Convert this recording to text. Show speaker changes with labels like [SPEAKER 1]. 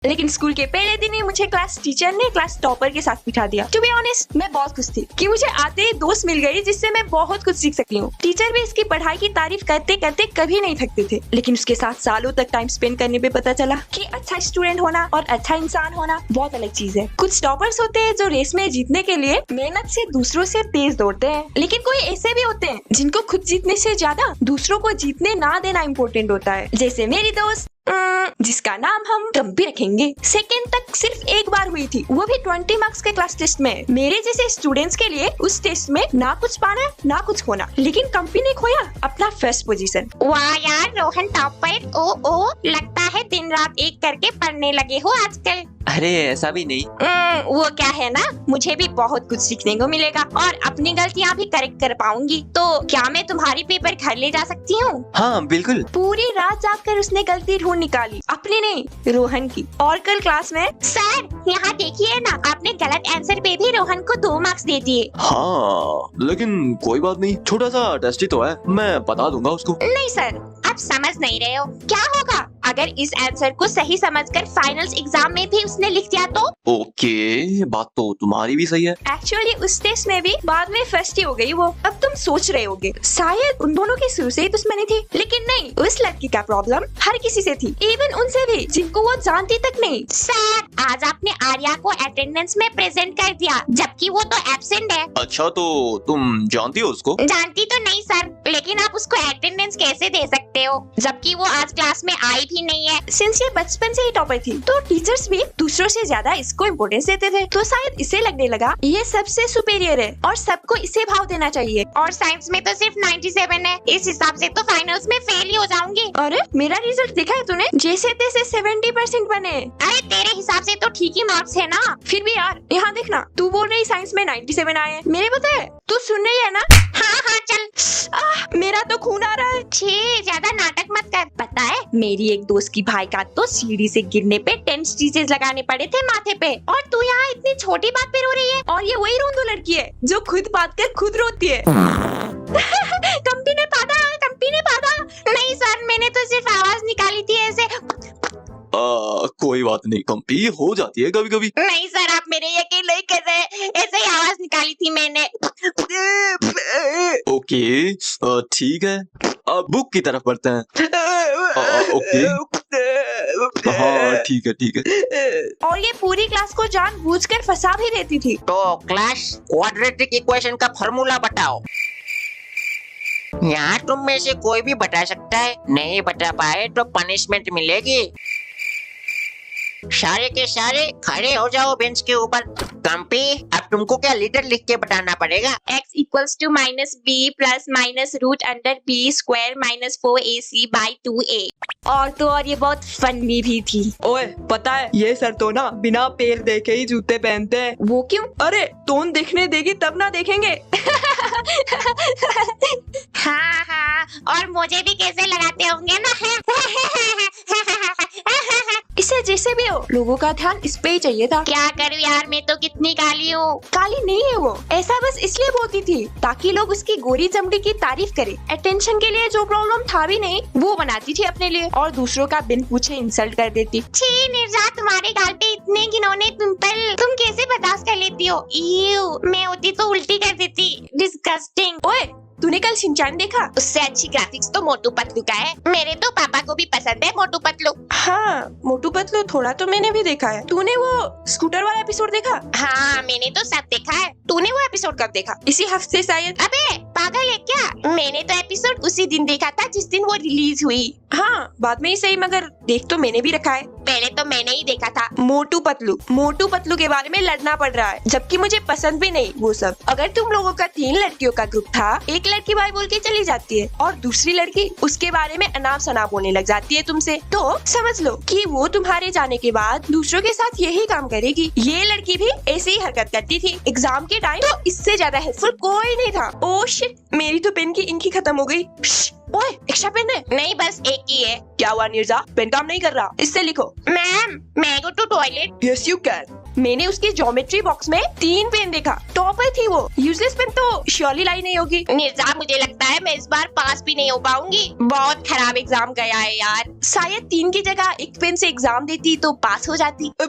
[SPEAKER 1] लेकिन स्कूल के पहले दिन ही मुझे क्लास टीचर ने क्लास टॉपर के साथ बिठा दिया। टू बी ऑनेस्ट मैं बहुत खुश थी कि मुझे आते ही दोस्त मिल गई जिससे मैं बहुत कुछ सीख सकती हूँ। टीचर भी इसकी पढ़ाई की तारीफ करते करते कभी नहीं थकते थे, लेकिन उसके साथ सालों तक टाइम स्पेंड करने पे पता चला कि अच्छा स्टूडेंट होना और अच्छा इंसान होना बहुत अलग चीज है। कुछ टॉपर्स होते हैं जो रेस में जीतने के लिए मेहनत से दूसरों से तेज दौड़ते हैं, लेकिन कोई ऐसे भी होते हैं जिनको खुद जीतने से ज्यादा दूसरों को जीतने ना देना इम्पोर्टेंट होता है, जैसे मेरी दोस्त जिसका नाम हम ट्रम्पी रखेंगे। सेकेंड तक सिर्फ एक बार हुई थी, वो भी 20 मार्क्स के क्लास टेस्ट में। मेरे जैसे स्टूडेंट्स के लिए उस टेस्ट में ना कुछ पाना ना कुछ खोना, लेकिन कंपनी ने खोया अपना फर्स्ट पोजीशन।
[SPEAKER 2] वाह यार रोहन टॉपर, ओ लगता है दिन रात एक करके पढ़ने लगे हो आजकल।
[SPEAKER 3] अरे ऐसा भी नहीं।
[SPEAKER 2] वो क्या है ना, मुझे भी बहुत कुछ सीखने को मिलेगा और अपनी गलतियाँ भी करेक्ट कर पाऊंगी। तो क्या मैं तुम्हारी पेपर घर ले जा सकती हूँ?
[SPEAKER 3] हाँ बिल्कुल।
[SPEAKER 1] पूरी रात जागकर उसने गलती ढूंढ निकाली, अपनी नहीं रोहन की। और कल क्लास में
[SPEAKER 2] सर यहाँ देखिए ना, आपने गलत आंसर पे भी रोहन को 2 मार्क्स दे दिए।
[SPEAKER 3] हाँ लेकिन कोई बात नहीं, छोटा सा टेस्ट ही तो है, मैं बता दूंगा उसको।
[SPEAKER 2] नहीं सर, आप समझ नहीं रहे हो। क्या होगा अगर इस आंसर को सही समझकर फाइनल्स एग्जाम में भी उसने लिख दिया तो?
[SPEAKER 3] ओके, बात तो तुम्हारी भी सही है।
[SPEAKER 1] एक्चुअली उस टेस्ट में भी बाद में फर्स्ट ही हो गई वो। अब तुम सोच रहे होगे शायद उन दोनों की शुरू से ही दुश्मनी थी, लेकिन नहीं, उस लड़की का प्रॉब्लम हर किसी से थी, इवन उनसे भी जिनको वो जानती तक नहीं।
[SPEAKER 2] सर आज आपने आर्या को अटेंडेंस में प्रेजेंट कर दिया, जबकि वो तो एब्सेंट है।
[SPEAKER 3] अच्छा तो तुम जानती हो उसको?
[SPEAKER 2] जानती तो नहीं सर, लेकिन आप उसको अटेंडेंस कैसे दे सकते हो जबकि वो आज क्लास में आई भी नहीं है।
[SPEAKER 1] सिंस ये बचपन से ही टॉपर थी तो टीचर्स भी दूसरों से ज्यादा इसको इम्पोर्टेंस देते थे, तो शायद इसे लगने लगा ये सबसे सुपीरियर है और सबको इसे भाव देना चाहिए।
[SPEAKER 2] और साइंस में तो सिर्फ 97 है, इस हिसाब से तो फाइनल्स में फेल ही हो जाऊंगी।
[SPEAKER 1] अरे मेरा रिजल्ट देखा है तूने? जैसे तैसे 70% बने।
[SPEAKER 2] अरे तेरे हिसाब से तो ठीक ही मार्क्स है ना।
[SPEAKER 1] फिर भी यार यहाँ देखना, तू बोल रही साइंस में 97 आए हैं, मेरे पता है तू सुन रही है ना?
[SPEAKER 2] हाँ चल।
[SPEAKER 1] मेरा तो खून आ रहा है।
[SPEAKER 2] छी ज्यादा नाटक मत कर। पता है मेरी एक दोस्त की भाई का तो सीढ़ी से गिरने पे 10 स्टिचेस लगाने पड़े थे माथे पे, और तू यहाँ इतनी छोटी बात पे रो रही है।
[SPEAKER 1] और ये वही रोंदू लड़की है जो खुद बात कर खुद रोती है। कंपनी ने पादा।
[SPEAKER 2] नहीं सर, मैंने तो सिर्फ आवाज निकाली थी ऐसे।
[SPEAKER 3] कोई बात नहीं, कंपी हो जाती है कभी कभी।
[SPEAKER 2] नहीं सर, आप मेरे यकीन नहीं कर रहे, ऐसे ही आवाज निकाली थी मैंने।
[SPEAKER 3] ओके ठीक है, अब बुक की तरफ बढ़ते हैं। ओके हाँ ठीक है।
[SPEAKER 1] और ये पूरी क्लास को जानबूझकर फंसा भी देती थी।
[SPEAKER 4] तो क्लास क्वाड्रेटिक इक्वेशन का फॉर्मूला बताओ। यहाँ तुम में से कोई भी बता सकता है, नहीं बता पाए तो पनिशमेंट मिलेगी। सारे के सारे खड़े हो जाओ बेंच के ऊपर। कंपी अब तुमको क्या लीटर लिख के बताना पड़ेगा।
[SPEAKER 2] x equals to -b plus minus root under b square minus 4ac by 2a।
[SPEAKER 1] और तो और ये बहुत फनी भी थी।
[SPEAKER 5] ओए पता है ये सर तो ना बिना पैर देखे ही जूते पहनते हैं।
[SPEAKER 1] वो क्यों?
[SPEAKER 5] अरे तोन देखने देगी तब ना देखेंगे।
[SPEAKER 2] हाँ और मुझे भी कैसे लगाते होंगे ना।
[SPEAKER 1] इसे जैसे भी हो लोगों का ध्यान इस पे ही चाहिए था।
[SPEAKER 2] क्या करूँ यार, मैं तो कितनी काली हूँ।
[SPEAKER 1] काली नहीं है वो, ऐसा बस इसलिए बोलती थी ताकि लोग उसकी गोरी चमड़ी की तारीफ करें। अटेंशन के लिए जो प्रॉब्लम था भी नहीं वो बनाती थी अपने लिए, और दूसरों का बिन पूछे इंसल्ट कर देती।
[SPEAKER 2] छी निर्जा, तुम्हारे गाल पे इतने घिनौने पिंपल, तुम कैसे बर्दाश्त कर लेती हो? मैं होती तो उल्टी कर देती। डिस्गस्टिंग।
[SPEAKER 1] ओए तूने कल शिनचैन देखा?
[SPEAKER 2] उससे अच्छी ग्राफिक्स तो मोटू पतलू का है। मेरे तो पापा को भी पसंद है मोटू पतलू।
[SPEAKER 1] हाँ मोटू पतलू थोड़ा तो मैंने भी देखा है। तूने वो स्कूटर वाला एपिसोड देखा?
[SPEAKER 2] हाँ मैंने तो सब देखा है।
[SPEAKER 1] तूने वो एपिसोड कब देखा? इसी हफ्ते शायद।
[SPEAKER 2] अबे पागल है क्या? मैंने तो एपिसोड उसी दिन देखा था जिस दिन वो रिलीज हुई।
[SPEAKER 1] हाँ बाद में ही सही, मगर देख तो मैंने भी रखा है।
[SPEAKER 2] पहले तो मैंने ही देखा था।
[SPEAKER 1] मोटू पतलू के बारे में लड़ना पड़ रहा है, जबकि मुझे पसंद भी नहीं वो सब। अगर तुम लोगों का 3 लड़कियों का ग्रुप था, एक लड़की बाय बोल के चली जाती है और दूसरी लड़की उसके बारे में अनाप शनाप बोलने लग जाती है तुमसे, तो समझ लो कि वो तुम्हारे जाने के बाद दूसरों के साथ यही काम करेगी। ये लड़की भी ऐसे ही हरकत करती थी। एग्जाम के टाइम तो इससे ज्यादा हेल्पफुल कोई नहीं था। ओह शिट, मेरी तो पेन की इंक ही खत्म हो गई। ओए एक्स्ट्रा पेन है?
[SPEAKER 2] नहीं बस एक ही है।
[SPEAKER 1] क्या हुआ नीरजा, पेन काम नहीं कर रहा? इससे लिखो।
[SPEAKER 2] मैम मैं go to toilet.
[SPEAKER 5] Yes you can.
[SPEAKER 1] मैंने उसकी ज्योमेट्री बॉक्स में 3 पेन देखा। टॉपर थी वो। यूजलेस पेन तो श्योरली लाई नहीं होगी।
[SPEAKER 2] निर्जा मुझे लगता है मैं इस बार पास भी नहीं हो पाऊंगी। बहुत खराब एग्जाम गया है यार।
[SPEAKER 1] शायद 3 की जगह एक पेन से एग्जाम देती तो पास हो जाती।